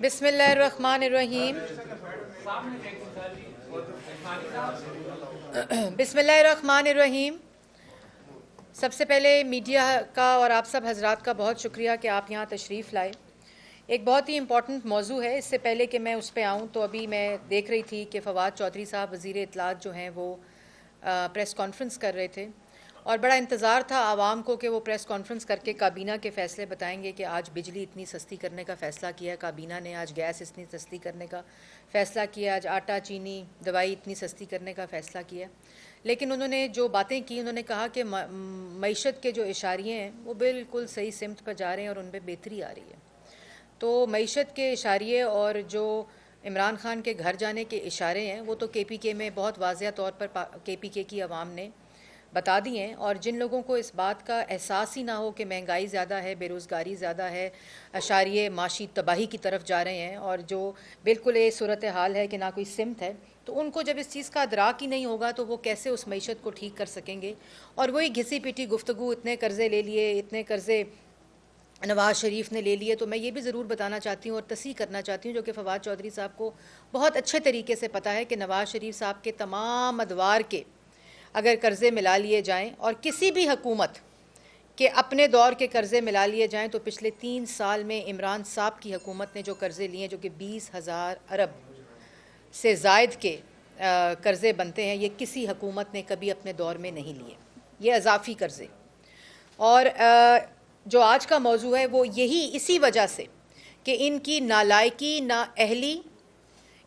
बिस्मिल्लाहिर्रहमानिर्रहीम। बिस्मिल्लाहिर्रहमानिर्रहीम। सबसे पहले मीडिया का और आप सब हजरात का बहुत शुक्रिया कि आप यहाँ तशरीफ़ लाए। एक बहुत ही इम्पॉर्टेंट मौजू है। इससे पहले कि मैं उस पर आऊँ तो अभी मैं देख रही थी कि फवाद चौधरी साहब वज़ीर इत्तलात जो हैं वो प्रेस कॉन्फ्रेंस कर रहे थे और बड़ा इंतज़ार था आवाम को कि वो प्रेस कॉन्फ्रेंस करके काबीना के फ़ैसले बताएंगे कि आज बिजली इतनी सस्ती करने का फ़ैसला किया है काबीना ने, आज गैस इतनी सस्ती करने का फ़ैसला किया, आज आटा चीनी दवाई इतनी सस्ती करने का फ़ैसला किया। लेकिन उन्होंने जो बातें की, उन्होंने कहा कि मईशत के जो इशारे हैं वो बिल्कुल सही सिमत पर जा रहे हैं और उन पर बेहतरी आ रही है। तो मईशत के इशारे और जो इमरान खान के घर जाने के इशारे हैं वो तो KPK में बहुत वाज़िया तौर पर KPK की आवाम ने बता दिए हैं। और जिन लोगों को इस बात का एहसास ही ना हो कि महंगाई ज़्यादा है, बेरोज़गारी ज़्यादा है, अशारिये माशी तबाही की तरफ जा रहे हैं और जो बिल्कुल ये सूरत हाल है कि ना कोई सिमत है, तो उनको जब इस चीज़ का अदराक ही नहीं होगा तो वो कैसे उस मईशत को ठीक कर सकेंगे। और वही घिसी पिटी गुफ्तगू, इतने कर्ज़े ले लिए, इतने कर्ज़े नवाज़ शरीफ ने ले लिए। तो मैं ये भी ज़रूर बताना चाहती हूँ और तस्दीक करना चाहती हूँ, जो कि फवाद चौधरी साहब को बहुत अच्छे तरीके से पता है, कि नवाज़ शरीफ साहब के तमाम अदवार के अगर कर्ज़े मिला लिए जाएं और किसी भी हुकूमत के अपने दौर के कर्ज़े मिला लिए जाएं तो पिछले 3 साल में इमरान साहब की हुकूमत ने जो कर्ज़े लिए, जो कि 20,000 अरब से ज़ायद के कर्ज़े बनते हैं, ये किसी हुकूमत ने कभी अपने दौर में नहीं लिए, ये अजाफ़ी कर्ज़े। और जो आज का मौजू है वो यही इसी वजह से कि इनकी नालायकी, नाअहली,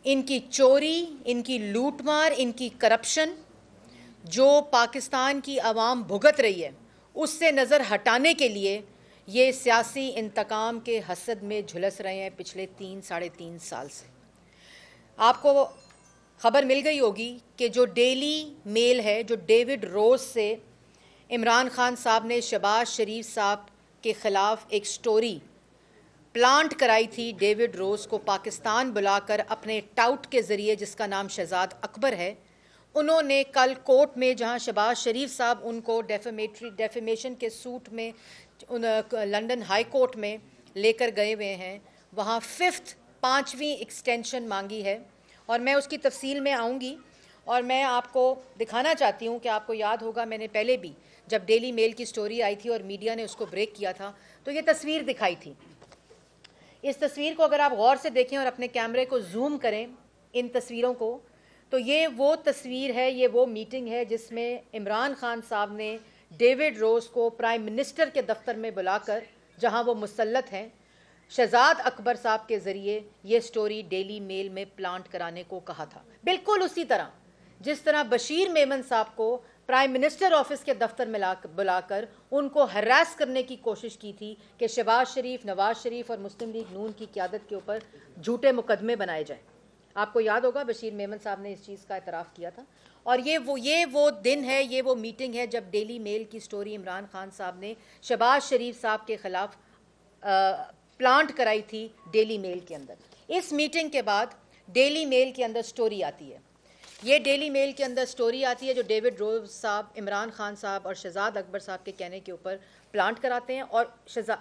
इनकी चोरी, इनकी लूटमार, इनकी करप्शन जो पाकिस्तान की आवाम भुगत रही है, उससे नज़र हटाने के लिए ये सियासी इंतकाम के हसद में झुलस रहे हैं पिछले 3-3.5 साल से। आपको ख़बर मिल गई होगी कि जो डेली मेल है, जो डेविड रोज़ से इमरान खान साहब ने शहबाज शरीफ साहब के ख़िलाफ़ एक स्टोरी प्लांट कराई थी, डेविड रोज़ को पाकिस्तान बुलाकर अपने टाउट के ज़रिए, जिसका नाम शहजाद अकबर है, उन्होंने कल कोर्ट में, जहां शहबाज शरीफ साहब उनको डेफेमेशन के सूट में लंदन हाई कोर्ट में लेकर गए हुए हैं, वहां 5वीं एक्सटेंशन मांगी है। और मैं उसकी तफसील में आऊँगी और मैं आपको दिखाना चाहती हूँ कि आपको याद होगा मैंने पहले भी जब डेली मेल की स्टोरी आई थी और मीडिया ने उसको ब्रेक किया था तो ये तस्वीर दिखाई थी। इस तस्वीर को अगर आप गौर से देखें और अपने कैमरे को जूम करें इन तस्वीरों को, तो ये वो तस्वीर है, ये वो मीटिंग है जिसमें इमरान खान साहब ने डेविड रोज़ को प्राइम मिनिस्टर के दफ्तर में बुलाकर, जहां वो मुसल्लत हैं, शहजाद अकबर साहब के ज़रिए ये स्टोरी डेली मेल में प्लांट कराने को कहा था। बिल्कुल उसी तरह जिस तरह बशीर मेमन साहब को प्राइम मिनिस्टर ऑफिस के दफ्तर में बुलाकर उनको हरास करने की कोशिश की थी कि शहबाज शरीफ, नवाज शरीफ और मुस्लिम लीग नून की क़यादत के ऊपर झूठे मुकदमे बनाए जाएं। आपको याद होगा बशीर मेमन साहब ने इस चीज़ का एतराफ़ किया था। और ये वो दिन है, ये वो मीटिंग है जब डेली मेल की स्टोरी इमरान खान साहब ने शहबाज शरीफ साहब के ख़िलाफ़ प्लांट कराई थी डेली मेल के अंदर। इस मीटिंग के बाद डेली मेल के अंदर स्टोरी आती है, ये डेली मेल के अंदर स्टोरी आती है जो डेविड रोज़ साहब, इमरान खान साहब और शहजाद अकबर साहब के कहने के ऊपर प्लांट कराते हैं। और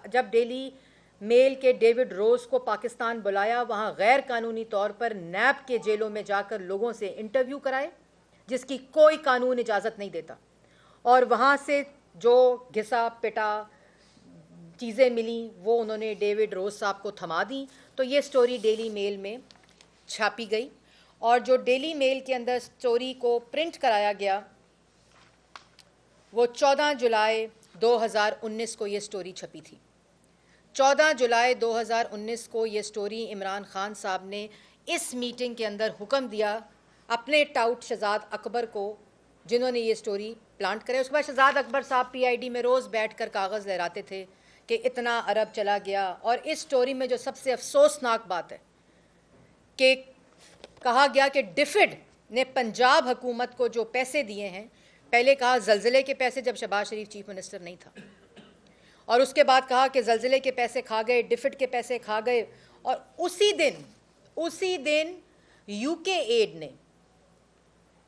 जब डेली मेल के डेविड रोज़ को पाकिस्तान बुलाया, वहाँ गैर कानूनी तौर पर नैब के जेलों में जाकर लोगों से इंटरव्यू कराए, जिसकी कोई कानून इजाज़त नहीं देता, और वहाँ से जो घिसा पिटा चीज़ें मिली वो उन्होंने डेविड रोज़ साहब को थमा दी। तो ये स्टोरी डेली मेल में छापी गई और जो डेली मेल के अंदर स्टोरी को प्रिंट कराया गया वो 14 जुलाई 2019 को ये स्टोरी छपी थी। 14 जुलाई 2019 को ये स्टोरी इमरान खान साहब ने इस मीटिंग के अंदर हुक्म दिया अपने टाउट शहजाद अकबर को, जिन्होंने ये स्टोरी प्लांट करे। उसके बाद शहजाद अकबर साहब PID में रोज़ बैठकर कागज़ लहराते थे कि इतना अरब चला गया। और इस स्टोरी में जो सबसे अफसोसनाक बात है कि कहा गया कि डिफिड ने पंजाब हुकूमत को जो पैसे दिए हैं, पहले कहा ज़लज़ले के पैसे जब शहबाज शरीफ चीफ मिनिस्टर नहीं था, और उसके बाद कहा कि ज़लज़ले के पैसे खा गए, डिफिड के पैसे खा गए। और उसी दिन UK एड ने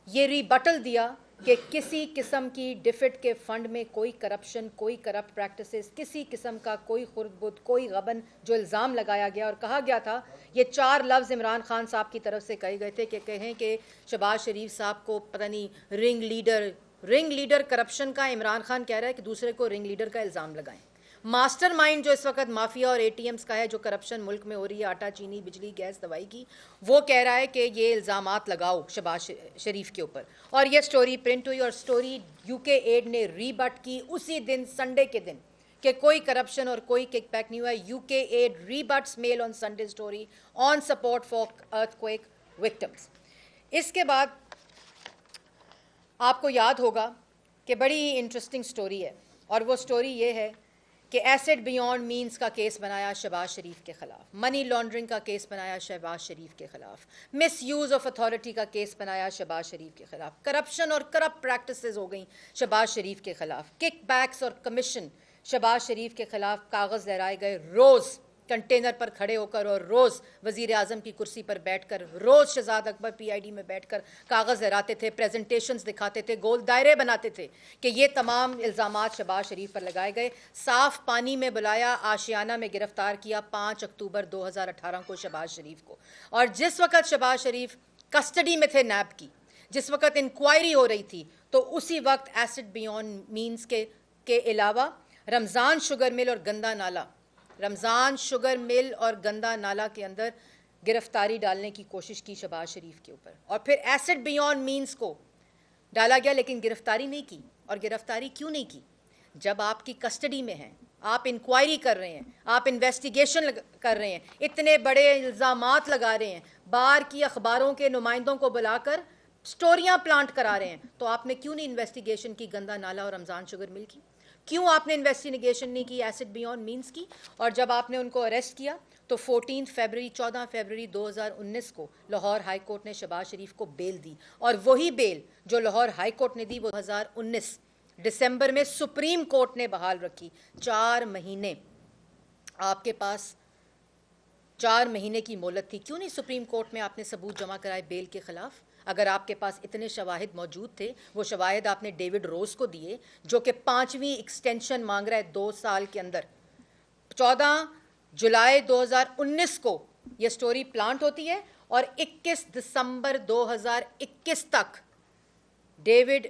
ये रिबटल दिया कि किसी किस्म की डिफिट के फंड में कोई करप्शन, कोई करप्ट प्रैक्टिसेस, किसी किस्म का कोई खुर्द-बुद, कोई गबन जो इल्ज़ाम लगाया गया और कहा गया था, ये 4 लफ्ज़ इमरान खान साहब की तरफ से कहे गए थे कि कहें कि शहबाज शरीफ साहब को पता नहीं रिंग लीडर करप्शन का इमरान खान कह रहा है कि दूसरे को रिंग लीडर का इल्ज़ाम लगाएं। मास्टरमाइंड जो इस वक्त माफिया और एटीएम्स का है, जो करप्शन मुल्क में हो रही है, आटा, चीनी, बिजली, गैस, दवाई की, वो कह रहा है कि ये इल्ज़ामात लगाओ शहबाज शरीफ के ऊपर। और ये स्टोरी प्रिंट हुई और स्टोरी यूके एड ने रीबट की उसी दिन, संडे के दिन, कि कोई करप्शन और कोई किकबैक नहीं हुआ। UK aid rebuts Mail on Sunday story on support for earthquake victims. इसके बाद आपको याद होगा कि बड़ी इंटरेस्टिंग स्टोरी है, और वो स्टोरी ये है कि एसेट बियॉन्ड मींस का केस बनाया शहबाज शरीफ के खिलाफ, मनी लॉन्ड्रिंग का केस बनाया शहबाज शरीफ के खिलाफ, मिस यूज़ ऑफ अथॉरिटी का केस बनाया शहबाज शरीफ के खिलाफ, करप्शन और करप्ट प्रैक्टिसेस हो गई शहबाज शरीफ के खिलाफ, किक बैक्स और कमीशन शहबाज शरीफ के खिलाफ कागज़ लहराए गए, रोज़ कंटेनर पर खड़े होकर और रोज़ वज़ीर आज़म की कुर्सी पर बैठकर, रोज़ शहजाद अकबर पीआईडी में बैठकर कागज़ लहराते थे, प्रेजेंटेशंस दिखाते थे, गोल दायरे बनाते थे कि ये तमाम इल्ज़ामात शहबाज शरीफ पर लगाए गए। साफ़ पानी में बुलाया, आशियाना में गिरफ्तार किया 5 अक्टूबर 2018 को शहबाज शरीफ को। और जिस वक़्त शहबाज शरीफ कस्टडी में थे नैब की, जिस वक़्त इंक्वायरी हो रही थी, तो उसी वक्त एसेट बियॉन्ड मीन्स के अलावा रमज़ान शुगर मिल और गंदा नाला, रमज़ान शुगर मिल और गंदा नाला के अंदर गिरफ्तारी डालने की कोशिश की शहबाज शरीफ के ऊपर, और फिर एसेट बियॉन्ड मीन्स को डाला गया, लेकिन गिरफ्तारी नहीं की। और गिरफ्तारी क्यों नहीं की? जब आपकी कस्टडी में हैं, आप इंक्वायरी कर रहे हैं, आप इन्वेस्टिगेशन कर रहे हैं, इतने बड़े इल्ज़ामात लगा रहे हैं, बाहर की अखबारों के नुमाइंदों को बुलाकर स्टोरियाँ प्लांट करा रहे हैं, तो आपने क्यों नहीं इन्वेस्टिगेशन की गंदा नाला और रमज़ान शुगर मिल की? क्यों आपने इन्वेस्टिगेशन नहीं की एसेट बियॉन्ड मींस की? और जब आपने उनको अरेस्ट किया तो 14 फरवरी 2019 को लाहौर हाई कोर्ट ने शहबाज शरीफ को बेल दी, और वही बेल जो लाहौर हाई कोर्ट ने दी वो 2019 दिसंबर में सुप्रीम कोर्ट ने बहाल रखी। 4 महीने आपके पास 4 महीने की मोहलत थी, क्यों नहीं सुप्रीम कोर्ट में आपने सबूत जमा कराए बेल के खिलाफ? अगर आपके पास इतने शवाहिद मौजूद थे, वो शवाहिद आपने डेविड रोज को दिए, जो कि 5वीं एक्सटेंशन मांग रहा है 2 साल के अंदर। 14 जुलाई 2019 को ये स्टोरी प्लांट होती है और 21 दिसंबर 2021 तक डेविड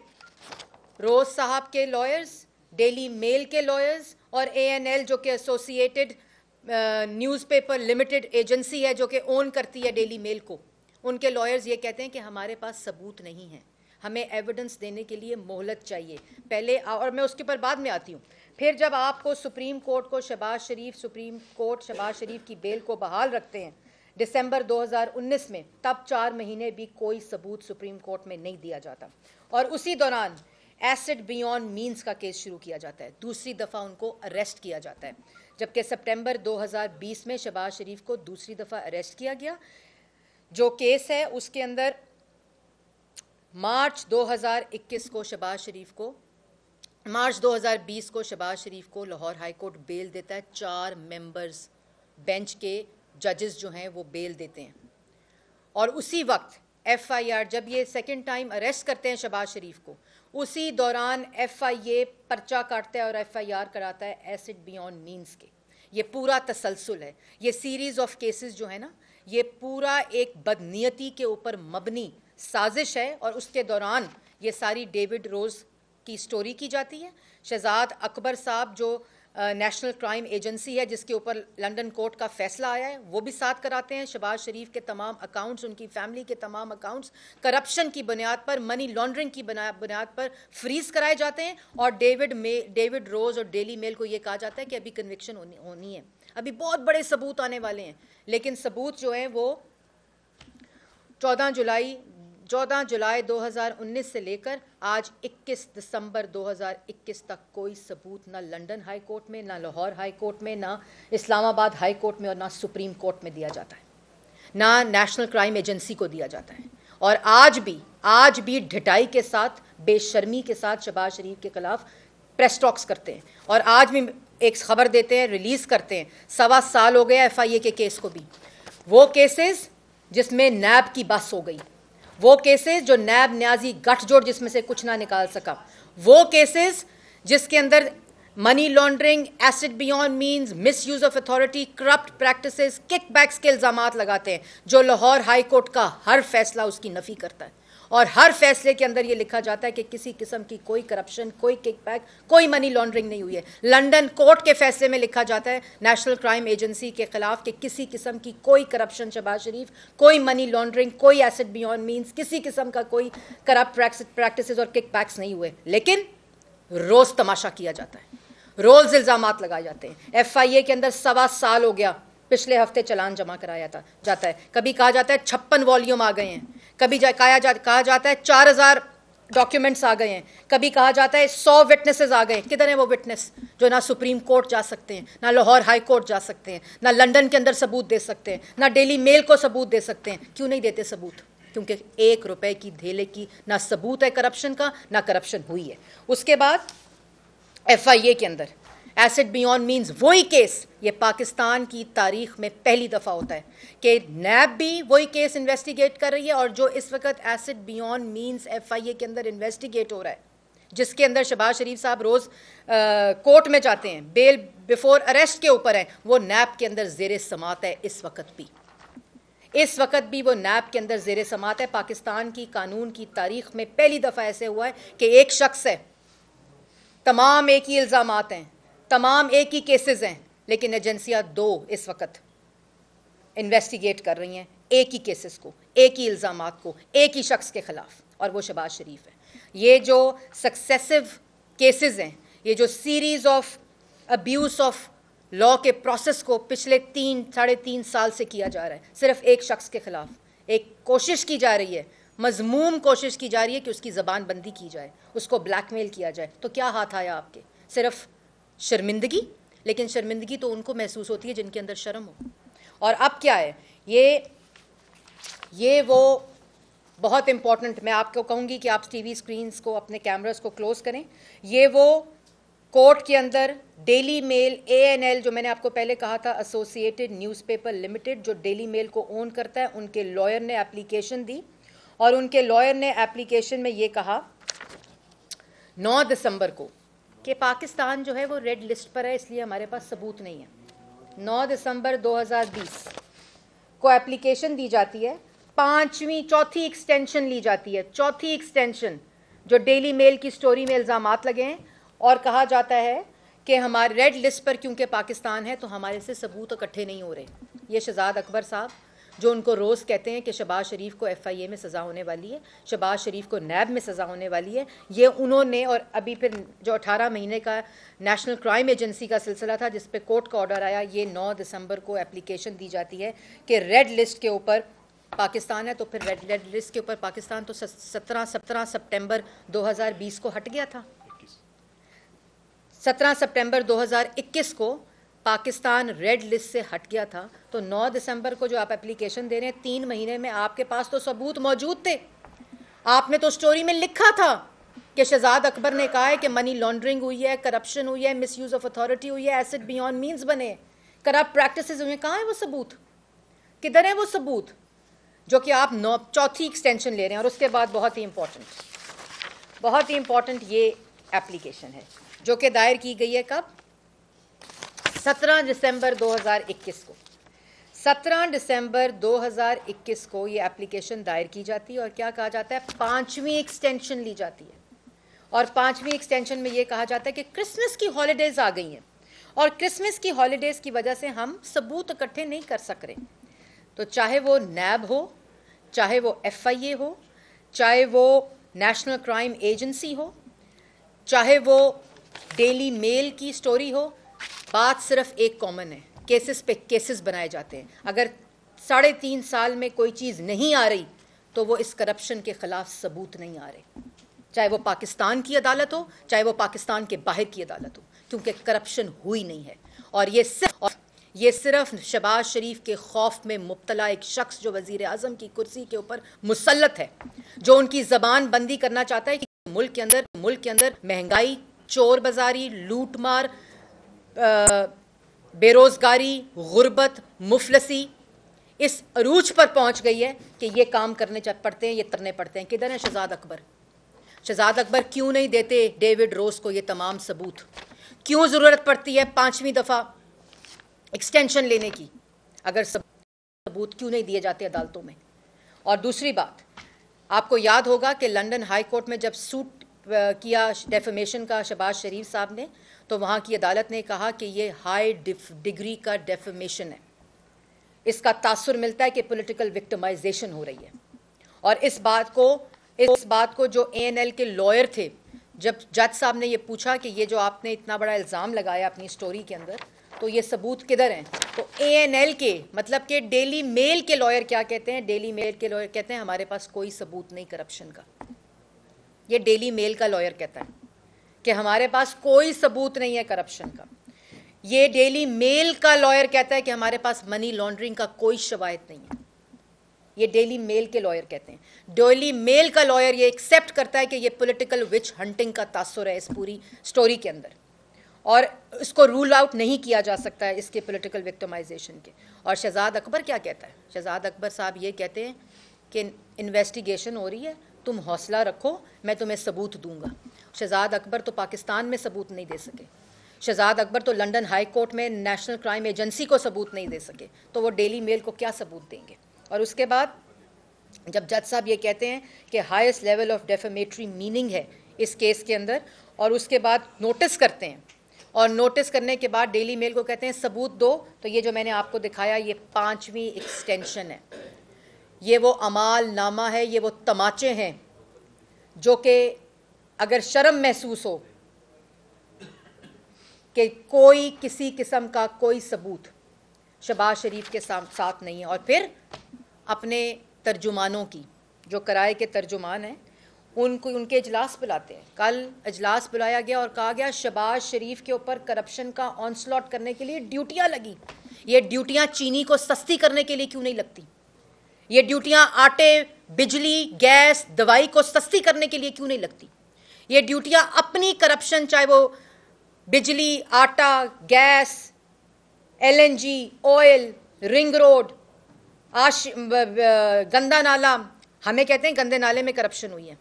रोज साहब के लॉयर्स, डेली मेल के लॉयर्स और ANL जो कि एसोसिएटेड न्यूज़पेपर लिमिटेड एजेंसी है जो कि ओन करती है डेली मेल को, उनके लॉयर्स ये कहते हैं कि हमारे पास सबूत नहीं है, हमें एविडेंस देने के लिए मोहलत चाहिए पहले, और मैं उसके ऊपर बाद में आती हूँ। फिर जब आपको सुप्रीम कोर्ट शहबाज शरीफ की बेल को बहाल रखते हैं दिसंबर 2019 में, तब 4 महीने भी कोई सबूत सुप्रीम कोर्ट में नहीं दिया जाता, और उसी दौरान एसेट बियॉन्ड मींस का केस शुरू किया जाता है। दूसरी दफ़ा उनको अरेस्ट किया जाता है, जबकि सितंबर 2020 में शहबाज शरीफ को दूसरी दफ़ा अरेस्ट किया गया। जो केस है उसके अंदर मार्च 2020 को शहबाज शरीफ को लाहौर हाई कोर्ट बेल देता है। 4 मेंबर्स बेंच के जजेस जो हैं वो बेल देते हैं, और उसी वक्त FIR, जब ये सेकंड टाइम अरेस्ट करते हैं शहबाज शरीफ को, उसी दौरान FIA पर्चा काटता है और FIR कराता है एसेट बियॉन्ड मींस के। ये पूरा तसलसल है, ये सीरीज़ ऑफ केसेस जो है ना, ये पूरा एक बदनीयती के ऊपर मबनी साजिश है, और उसके दौरान ये सारी डेविड रोज़ की स्टोरी की जाती है। शहजाद अकबर साहब जो नेशनल क्राइम एजेंसी है जिसके ऊपर लंदन कोर्ट का फैसला आया है, वो भी साथ कराते हैं। शहबाज शरीफ के तमाम अकाउंट्स, उनकी फैमिली के तमाम अकाउंट्स करप्शन की बुनियाद पर, मनी लॉन्ड्रिंग की बुनियाद पर फ्रीज कराए जाते हैं, और डेविड रोज़ और डेली मेल को ये कहा जाता है कि अभी कन्विक्शन होनी है, अभी बहुत बड़े सबूत आने वाले हैं। लेकिन सबूत जो हैं वो 14 जुलाई 2019 से लेकर आज 21 दिसंबर 2021 तक कोई सबूत ना लंदन हाई कोर्ट में, ना लाहौर हाई कोर्ट में, ना इस्लामाबाद हाई कोर्ट में, और ना सुप्रीम कोर्ट में दिया जाता है, ना नेशनल क्राइम एजेंसी को दिया जाता है। और आज भी ढिठाई के साथ, बेशर्मी के साथ शहबाज शरीफ के खिलाफ प्रेस टॉक्स करते हैं, और आज भी एक खबर देते हैं, रिलीज़ करते हैं। 1.25 साल हो गया FIA के केस को भी, वो केसेस जिसमें नैब की बस हो गई, वो केसेस जो नैब न्याजी गठजोड़ जिसमें से कुछ ना निकाल सका, वो केसेस जिसके अंदर money laundering, asset beyond means, miss use of authority, corrupt practices, kickbacks के इल्जामात लगाते हैं, जो लाहौर हाई कोर्ट का हर फैसला उसकी नफी करता है। और हर फैसले के अंदर यह लिखा जाता है कि किसी किस्म की कोई करप्शन, कोई किकबैक, कोई मनी लॉन्ड्रिंग नहीं हुई है। लंदन कोर्ट के फैसले में लिखा जाता है नेशनल क्राइम एजेंसी के खिलाफ कि किसी किस्म की कोई करप्शन शहबाज शरीफ, कोई मनी लॉन्ड्रिंग, कोई एसेट बियॉन्ड मीन्स, किसी किस्म का कोई करप्ट प्रैक्टिसेस और किकबैक्स नहीं हुए। लेकिन रोज तमाशा किया जाता है, रोज इल्जामात लगाए जाते हैं। FIA के अंदर 1.25 साल हो गया, पिछले हफ्ते चलान जमा कराया जाता है। कभी कहा जाता है 56 वॉल्यूम आ गए हैं, कभी कहा जाता है 4000 डॉक्यूमेंट्स आ गए हैं, कभी कहा जाता है 100 विटनेसेस आ गए। किधर है वो विटनेस जो ना सुप्रीम कोर्ट जा सकते हैं, ना लाहौर हाई कोर्ट जा सकते हैं, ना लंदन के अंदर सबूत दे सकते हैं, ना डेली मेल को सबूत दे सकते हैं? क्यों नहीं देते सबूत? क्योंकि 1 रुपए की धेले की ना सबूत है करप्शन का, ना करप्शन हुई है। उसके बाद FIA के अंदर एसेट बियॉन्ड मीन्स, वही केस, ये पाकिस्तान की तारीख में पहली दफ़ा होता है कि नैब भी वही केस इन्वेस्टिगेट कर रही है, और जो इस वक्त एसेट बियॉन्ड मीन्स FIA के अंदर इन्वेस्टिगेट हो रहा है, जिसके अंदर शहबाज शरीफ साहब रोज़ कोर्ट में जाते हैं, बेल बिफोर अरेस्ट के ऊपर है, वो नैब के अंदर ज़ेर समात है। इस वक्त भी वो नैब के अंदर ज़ेर समात है। पाकिस्तान की कानून की तारीख में पहली दफ़ा ऐसे हुआ है कि एक शख्स है, तमाम एक ही इल्ज़ामात हैं, तमाम एक ही केसेस हैं, लेकिन एजेंसियां 2 इस वक्त इन्वेस्टिगेट कर रही हैं एक ही केसेस को, एक ही इल्ज़ामात को, एक ही शख्स के खिलाफ, और वो शहबाज शरीफ है। ये जो सक्सेसिव केसेस हैं, ये जो series of abuse of law के प्रोसेस को पिछले 3-3.5 साल से किया जा रहा है, सिर्फ एक शख्स के खिलाफ एक कोशिश की जा रही है, मजमूम कोशिश की जा रही है कि उसकी ज़बान बंदी की जाए, उसको ब्लैकमेल किया जाए। तो क्या हाथ आया आपके? सिर्फ शर्मिंदगी। लेकिन शर्मिंदगी तो उनको महसूस होती है जिनके अंदर शर्म हो। और अब क्या है, ये वो बहुत इंपॉर्टेंट, मैं आपको कहूँगी कि आप TV स्क्रीन्स को, अपने कैमरास को क्लोज करें। ये वो कोर्ट के अंदर डेली मेल, ANL, जो मैंने आपको पहले कहा था, एसोसिएटेड न्यूज़पेपर लिमिटेड, जो डेली मेल को ओन करता है, उनके लॉयर ने एप्लीकेशन दी, और उनके लॉयर ने एप्लीकेशन में ये कहा 9 दिसंबर को कि पाकिस्तान जो है वो रेड लिस्ट पर है, इसलिए हमारे पास सबूत नहीं है। 9 दिसंबर 2020 को एप्लीकेशन दी जाती है, चौथी एक्सटेंशन ली जाती है, चौथी एक्सटेंशन, जो डेली मेल की स्टोरी में इल्ज़ामात लगे हैं, और कहा जाता है कि हमारे रेड लिस्ट पर क्योंकि पाकिस्तान है तो हमारे से सबूत इकट्ठे नहीं हो रहे। ये शहजाद अकबर साहब जो उनको रोज़ कहते हैं कि शहबाज शरीफ को FIA में सज़ा होने वाली है, शहबाज शरीफ को नैब में सज़ा होने वाली है, ये उन्होंने, और अभी फिर जो 18 महीने का नेशनल क्राइम एजेंसी का सिलसिला था जिस पे कोर्ट का ऑर्डर आया, ये 9 दिसंबर को एप्लीकेशन दी जाती है कि रेड लिस्ट के ऊपर पाकिस्तान है। तो फिर रेड लिस्ट के ऊपर पाकिस्तान तो 17 सितंबर 2020 को हट गया था। 17 सितंबर 2021 को पाकिस्तान रेड लिस्ट से हट गया था। तो 9 दिसंबर को जो आप एप्लीकेशन दे रहे हैं, 3 महीने में आपके पास तो सबूत मौजूद थे। आपने तो स्टोरी में लिखा था कि शहजाद अकबर ने कहा है कि मनी लॉन्ड्रिंग हुई है, करप्शन हुई है, मिस यूज़ ऑफ अथॉरिटी हुई है, एसेट बियॉन्ड मीन्स बने, करप्ट प्रैक्टिसेस हुई हैं। कहाँ है वो सबूत? किधर है वो सबूत जो कि आप चौथी एक्सटेंशन ले रहे हैं? और उसके बाद बहुत ही इंपॉर्टेंट ये एप्लीकेशन है जो कि दायर की गई है कब? 17 दिसंबर 2021 को। 17 दिसंबर 2021 को ये एप्लीकेशन दायर की जाती है, और क्या कहा जाता है? 5वीं एक्सटेंशन ली जाती है, और 5वीं एक्सटेंशन में ये कहा जाता है कि क्रिसमस की हॉलीडेज़ आ गई हैं, और क्रिसमस की हॉलीडेज़ की वजह से हम सबूत इकट्ठे नहीं कर सक रहे। तो चाहे वो नैब हो, चाहे वो FIA हो, चाहे वो नेशनल क्राइम एजेंसी हो, चाहे वो डेली मेल की स्टोरी हो, बात सिर्फ एक कॉमन है, केसेस पे केसेस बनाए जाते हैं। अगर 3.5 साल में कोई चीज़ नहीं आ रही तो वो इस करप्शन के ख़िलाफ़ सबूत नहीं आ रहे, चाहे वो पाकिस्तान की अदालत हो, चाहे वो पाकिस्तान के बाहर की अदालत हो, क्योंकि करप्शन हुई नहीं है। और ये सिर्फ शहबाज शरीफ के खौफ में मुब्तला एक शख्स जो वज़ीर आज़म की कुर्सी के ऊपर मुसल्लत है, जो उनकी ज़बान बंदी करना चाहता है कि मुल्क के अंदर महंगाई, चोर बाजारी, लूट मार, बेरोज़गारी, गुर्बत, मुफलसी, इस अरूज पर पहुंच गई है कि ये काम करने पड़ते हैं, ये करने पड़ते हैं। किधर है शहजाद अकबर? शहजाद अकबर क्यों नहीं देते डेविड रोज को ये तमाम सबूत? क्यों ज़रूरत पड़ती है 5वीं दफ़ा एक्सटेंशन लेने की? अगर सबूत क्यों नहीं दिए जाते अदालतों में? और दूसरी बात, आपको याद होगा कि लंदन हाई कोर्ट में जब सूट किया डेफेमेशन का शहबाज शरीफ साहब ने, तो वहाँ की अदालत ने कहा कि ये हाई डिग्री का डेफेमेशन है, इसका तासुर मिलता है कि पॉलिटिकल विक्टिमाइजेशन हो रही है। और इस बात को जो ANL के लॉयर थे, जब जज साहब ने ये पूछा कि ये जो आपने इतना बड़ा इल्ज़ाम लगाया अपनी स्टोरी के अंदर, तो ये सबूत किधर हैं? तो ANL के, मतलब कि डेली मेल के लॉयर क्या कहते हैं? डेली मेल के लॉयर कहते हैं हमारे पास कोई सबूत नहीं करप्शन का। ये डेली मेल का लॉयर कहता है कि हमारे पास कोई सबूत नहीं है करप्शन का। ये डेली मेल का लॉयर कहता है कि हमारे पास मनी लॉन्ड्रिंग का कोई शवाहिद नहीं है। ये डेली मेल के लॉयर कहते हैं। डेली मेल का लॉयर ये एक्सेप्ट करता है कि ये पॉलिटिकल विच हंटिंग का तासुर है इस पूरी स्टोरी के अंदर, और इसको रूल आउट नहीं किया जा सकता है इसके पॉलिटिकल विक्टिमाइजेशन के। और शहजाद अकबर क्या कहता है? शहजाद अकबर साहब ये कहते हैं कि इन्वेस्टिगेशन हो रही है, तुम हौसला रखो, मैं तुम्हें सबूत दूंगा। शहजाद अकबर तो पाकिस्तान में सबूत नहीं दे सके, शहजाद अकबर तो लंदन हाई कोर्ट में नेशनल क्राइम एजेंसी को सबूत नहीं दे सके, तो वो डेली मेल को क्या सबूत देंगे? और उसके बाद जब जज साहब ये कहते हैं कि highest level of defamatory meaning है इस केस के अंदर, और उसके बाद नोटिस करते हैं, और नोटिस करने के बाद डेली मेल को कहते हैं सबूत दो, तो ये जो मैंने आपको दिखाया ये 5वीं एक्सटेंशन है। ये वो अमाल नामा है, ये वो तमाचे हैं जो कि अगर शर्म महसूस हो कि कोई किसी किस्म का कोई सबूत शहबाज शरीफ के साथ नहीं है, और फिर अपने तर्जुमानों की, जो कराए के तर्जुमान हैं, उनके इजलास बुलाते हैं। कल इजलास बुलाया गया और कहा गया शहबाज शरीफ के ऊपर करप्शन का ऑनस्लॉट करने के लिए ड्यूटियां लगी। ये ड्यूटियां चीनी को सस्ती करने के लिए क्यों नहीं लगती? ये ड्यूटियां आटे, बिजली, गैस, दवाई को सस्ती करने के लिए क्यों नहीं लगती? ये ड्यूटियां अपनी करप्शन, चाहे वो बिजली, आटा, gas, LNG, oil, ring road, गंदा नाला, हमें कहते हैं गंदे नाले में करप्शन हुई है,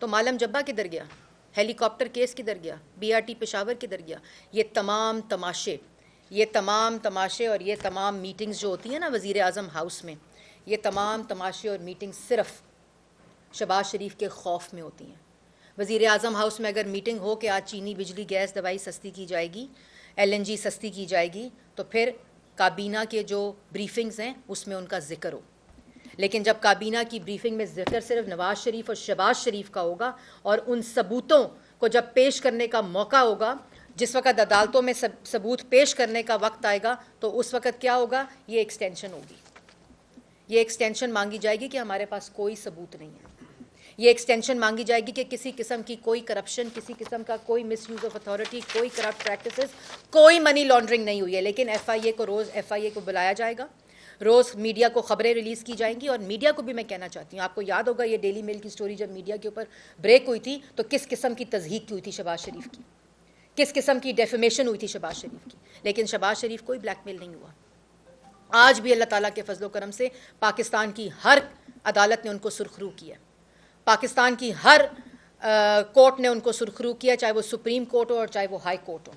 तो मालम जब्बा किधर गया? हेलीकॉप्टर केस किधर गया? BRT पेशावर किधर गया? ये तमाम तमाशे और ये तमाम मीटिंग्स जो होती हैं ना वज़ीर आज़म हाउस में, ये तमाम तमाशे और मीटिंग सिर्फ शहबाज शरीफ के खौफ में होती हैं। वज़ीर आज़म हाउस में अगर मीटिंग हो कि आज चीनी, बिजली, गैस, दवाई सस्ती की जाएगी, LNG सस्ती की जाएगी, तो फिर काबीना के जो ब्रीफिंग्स हैं उसमें उनका जिक्र हो। लेकिन जब काबीना की ब्रीफिंग में जिक्र सिर्फ नवाज शरीफ और शहबाज शरीफ का होगा, और उन सबूतों को जब पेश करने का मौका होगा, जिस वक्त अदालतों में सबूत पेश करने का वक्त आएगा, तो उस वक्त क्या होगा? ये एक्सटेंशन होगी। ये एक्सटेंशन मांगी जाएगी कि हमारे पास कोई सबूत नहीं है। ये एक्सटेंशन मांगी जाएगी कि किसी किस्म की कोई करप्शन, किसी किस्म का कोई मिसयूज़ ऑफ अथॉरिटी, कोई करप्ट प्रैक्टिसेस, कोई मनी लॉन्ड्रिंग नहीं हुई है। लेकिन रोज़ FIA को बुलाया जाएगा, रोज़ मीडिया को खबरें रिलीज़ की जाएंगी। और मीडिया को भी मैं कहना चाहती हूँ, आपको याद होगा ये डेली मेल की स्टोरी जब मीडिया के ऊपर ब्रेक हुई थी, तो किस किस्म की तज़हीक हुई थी शहबाज शरीफ की, किस किस्म की डेफेमेशन हुई थी शहबाज शरीफ की। लेकिन शहबाज शरीफ कोई ब्लैकमेल नहीं हुआ। आज भी अल्लाह ताला के फजलो करम से पाकिस्तान की हर अदालत ने उनको सुरखरू किया, पाकिस्तान की हर कोर्ट ने उनको सुरखरू किया, चाहे वो सुप्रीम कोर्ट हो और चाहे वो हाई कोर्ट हो।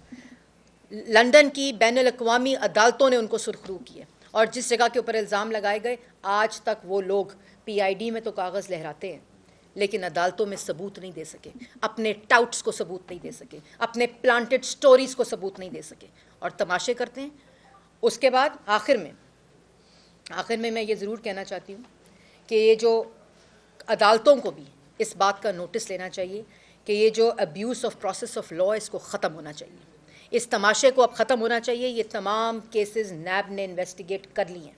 लंदन की बैनुल अक़वामी अदालतों ने उनको सुरखरू किया, और जिस जगह के ऊपर इल्ज़ाम लगाए गए, आज तक वो लोग PID में तो कागज़ लहराते हैं, लेकिन अदालतों में सबूत नहीं दे सके, अपने टाउट्स को सबूत नहीं दे सके, अपने प्लांटेड स्टोरीज़ को सबूत नहीं दे सके, और तमाशे करते हैं। उसके बाद आखिर में मैं ये ज़रूर कहना चाहती हूँ कि ये जो अदालतों को भी इस बात का नोटिस लेना चाहिए कि ये जो abuse of process of law, इसको ख़त्म होना चाहिए, इस तमाशे को अब ख़त्म होना चाहिए। ये तमाम केसेस नैब ने इन्वेस्टिगेट कर लिए हैं।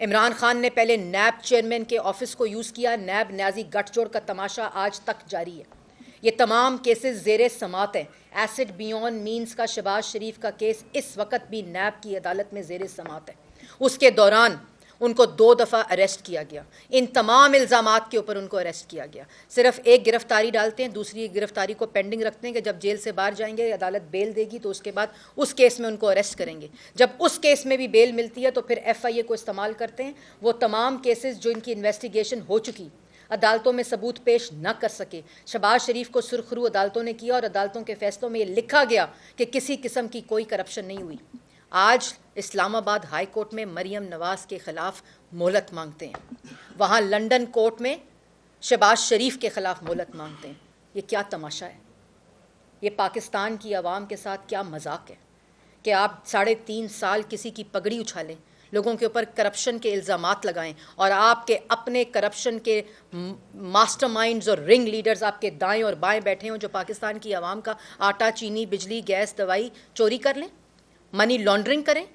इमरान खान ने पहले नैब चेयरमैन के ऑफिस को यूज़ किया, नैब न्याजी गठजोड़ का तमाशा आज तक जारी है। ये तमाम केसेस ज़ेरे समात हैं। एसिड बियॉन्ड मीन्स का शहबाज शरीफ का केस इस वक्त भी नैब की अदालत में ज़ेरे समात है। उसके दौरान उनको 2 दफ़ा अरेस्ट किया गया, इन तमाम इल्ज़ामात के ऊपर उनको अरेस्ट किया गया। सिर्फ एक गिरफ्तारी डालते हैं, दूसरी गिरफ्तारी को पेंडिंग रखते हैं कि जब जेल से बाहर जाएंगे अदालत बेल देगी तो उसके बाद उस केस में उनको अरेस्ट करेंगे। जब उस केस में भी बेल मिलती है तो फिर FIA को इस्तेमाल करते हैं। वो तमाम केसेस जो इनकी इन्वेस्टिगेशन हो चुकी, अदालतों में सबूत पेश न कर सके, शहबाज शरीफ को सुरखरू अदालतों ने किया और अदालतों के फैसलों में ये लिखा गया कि किसी किस्म की कोई करप्शन नहीं हुई। आज इस्लामाबाद हाई कोर्ट में मरियम नवाज़ के ख़िलाफ़ मोहलत मांगते हैं, वहाँ लंदन कोर्ट में शहबाज शरीफ के ख़िलाफ़ मोहलत मांगते हैं। ये क्या तमाशा है? ये पाकिस्तान की आवाम के साथ क्या मजाक है कि आप 3.5 साल किसी की पगड़ी उछालें, लोगों के ऊपर करप्शन के इल्ज़ामात लगाएं और आपके अपने करप्शन के मास्टरमाइंड्स और रिंग लीडर्स आपके दाएं और बाएं बैठे हों जो पाकिस्तान की आवाम का आटा, चीनी, बिजली, गैस, दवाई चोरी कर लें, मनी लॉन्ड्रिंग करें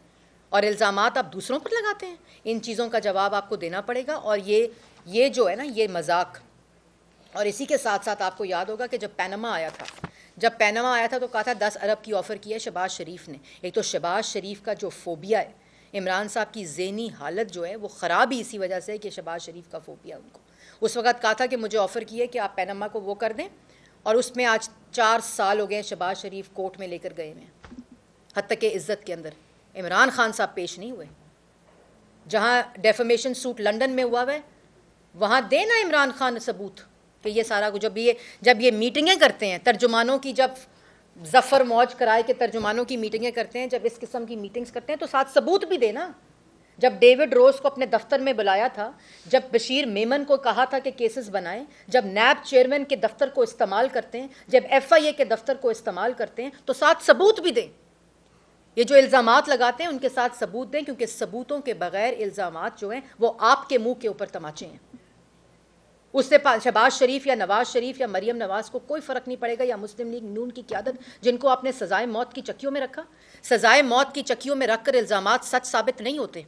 और इल्ज़ामात आप दूसरों पर लगाते हैं। इन चीज़ों का जवाब आपको देना पड़ेगा। और ये जो है ना, ये मजाक। और इसी के साथ साथ आपको याद होगा कि जब पैनामा आया था तो कहा था 10 अरब की ऑफ़र की है शहबाज शरीफ ने। एक तो शहबाज शरीफ का जो फोबिया है, इमरान साहब की ज़हनी हालत जो है वो ख़राब ही इसी वजह से है कि शहबाज शरीफ का फोबिया उनको। उस वक़्त कहा था कि मुझे ऑफ़र की है कि आप पैनामा को वो कर दें, और उसमें आज 4 साल हो गए शहबाज शरीफ कोर्ट में लेकर गए हैं। हत्ता के इज़्ज़त के अंदर इमरान खान साहब पेश नहीं हुए। जहाँ डेफेमेशन सूट लंदन में हुआ है वहाँ देना इमरान खान सबूत कि ये सारा कुछ। जब ये मीटिंगें करते हैं तर्जुमानों की, जब ज़फ़र मौज कराए के तर्जुमानों की मीटिंगें करते हैं, जब इस किस्म की मीटिंग्स करते हैं तो साथ सबूत भी देना। जब डेविड रोज़ को अपने दफ्तर में बुलाया था, जब बशीर मेमन को कहा था कि केसेस बनाएं, जब नैब चेयरमैन के दफ्तर को इस्तेमाल करते हैं, जब FIA के दफ्तर को इस्तेमाल करते हैं तो साथ सबूत भी दें। ये जो इल्ज़ामात लगाते हैं उनके साथ सबूत दें, क्योंकि सबूतों के बगैर इल्ज़ामात जो हैं वो आपके मुंह के ऊपर तमाचे हैं। उससे शहबाज शरीफ या नवाज शरीफ या मरियम नवाज़ को कोई फ़र्क नहीं पड़ेगा, या मुस्लिम लीग नून की क़यादत जिनको आपने सज़ाए मौत की चक्कियों में रखा। सज़ाए मौत की चक्कियों में रख कर इल्ज़ामात सच साबित नहीं होते।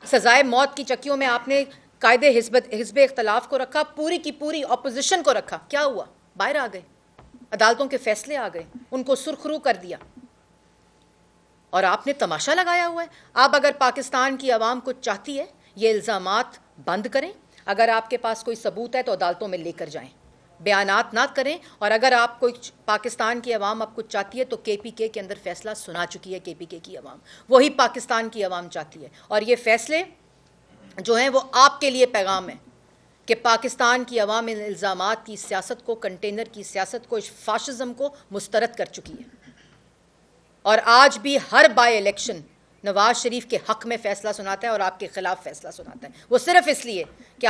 सज़ाए मौत की चक्कियों में आपने कायदे हिज़्ब इख्तलाफ को रखा, पूरी की पूरी अपोजिशन को रखा। क्या हुआ? बाहर आ गए, अदालतों के फैसले आ गए, उनको सुरखरू कर दिया और आपने तमाशा लगाया हुआ है। आप अगर पाकिस्तान की आवाम कुछ चाहती है, ये इल्ज़ामात बंद करें। अगर आपके पास कोई सबूत है तो अदालतों में लेकर जाएं, बयानात ना करें। और अगर आप कोई पाकिस्तान की आवाम अब कुछ चाहती है तो KPK के अंदर फैसला सुना चुकी है KPK की आवाम, वही पाकिस्तान की आवाम चाहती है। और ये फैसले जो हैं वो आपके लिए पैगाम है कि पाकिस्तान की आवाम इन इल्ज़ामात की सियासत को, कंटेनर की सियासत को, इस फाशिज़म को मुस्तरद कर चुकी है। और आज भी her by election Nawaz Sharif के हक़ में फ़ैसला सुनाता है और आपके ख़िलाफ़ फ़ैसला सुनाता है। वो सिर्फ इसलिए कि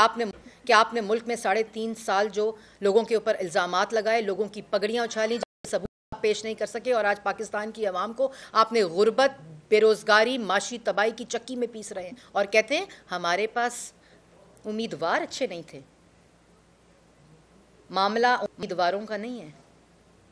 आपने मुल्क में 3.5 साल जो लोगों के ऊपर इल्ज़ामात लगाए, लोगों की पगड़ियाँ उछाली, सबूत पेश नहीं कर सके, और आज पाकिस्तान की आवाम को आपने गुर्बत, बेरोज़गारी, माशी तबाही की चक्की में पीस रहे हैं और कहते हैं हमारे पास उम्मीदवार अच्छे नहीं थे। मामला उम्मीदवारों का नहीं है,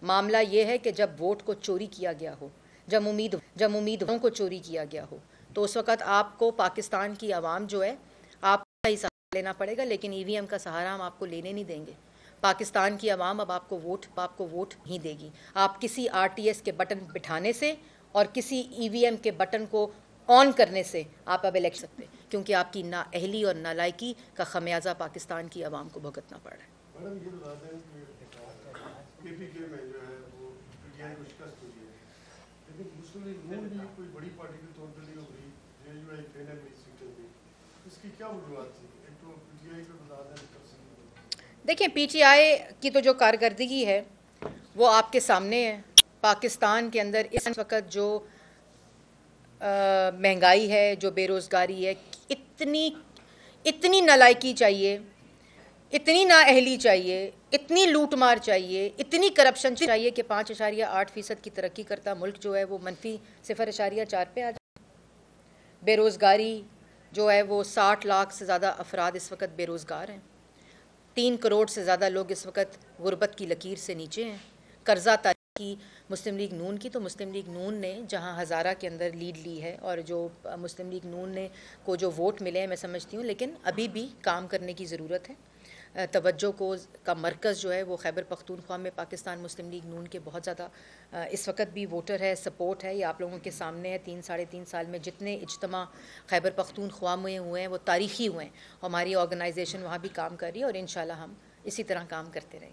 मामला ये है कि जब वोट को चोरी किया गया हो, जब उम्मीदवारों को चोरी किया गया हो, तो उस वक़्त आपको पाकिस्तान की आवाम जो है आपका ही सहारा लेना पड़ेगा। लेकिन EVM का सहारा हम आपको लेने नहीं देंगे। पाकिस्तान की आवाम अब आपको वोट नहीं देगी। आप किसी RTS के बटन बिठाने से और किसी EVM के बटन को ऑन करने से आप अब इलेक्शन सकते, क्योंकि आपकी नाअहली और नालायकी का खमियाजा पाकिस्तान की आवाम को भुगतना पड़ रहा है। मुस्लिम लीग नून भी कोई बड़ी पार्टी के तौर पर नहीं हो रही, JUI फेल है इस सीट पे, इसकी क्या वजूहत थी? एक तो PTI को बता दें। देखिए, PTI की तो जो कारकर्दगी है वो आपके सामने है। पाकिस्तान के अंदर इस वक्त जो महंगाई है, जो बेरोज़गारी है, इतनी नालायकी चाहिए, इतनी नाअहली चाहिए, इतनी लूट मार चाहिए, इतनी करप्शन चाहिए कि 5.8% की तरक्की करता मुल्क जो है वो -0.4 पे आ जाए। बेरोज़गारी जो है वो 60 लाख से ज़्यादा अफराद इस वक्त बेरोज़गार हैं। 3 करोड़ से ज़्यादा लोग इस वक्त गुर्बत की लकीर से नीचे हैं। कर्जा तारीखी मुस्लिम लीग नून की, तो मुस्लिम लीग नून ने जहां हज़ारा के अंदर लीड ली है और जो मुस्लिम लीग नून ने को जो वोट मिले हैं मैं समझती हूँ, लेकिन अभी भी काम करने की ज़रूरत है। तवज्जो को का मरकज़ जो है वो खैबर पख्तूनख्वा में पाकिस्तान मुस्लिम लीग नून के बहुत ज़्यादा इस वक्त भी वोटर है, सपोर्ट है। ये आप लोगों के सामने है। 3-3.5 साल में जितने इज्तिमा खैबर पख्तूनख्वा में हुए हैं वो तारीख़ी हुए हैं। हमारी ऑर्गेनाइजेशन वहाँ भी काम कर रही है और इंशाल्लाह हम इसी तरह काम करते रहेंगे।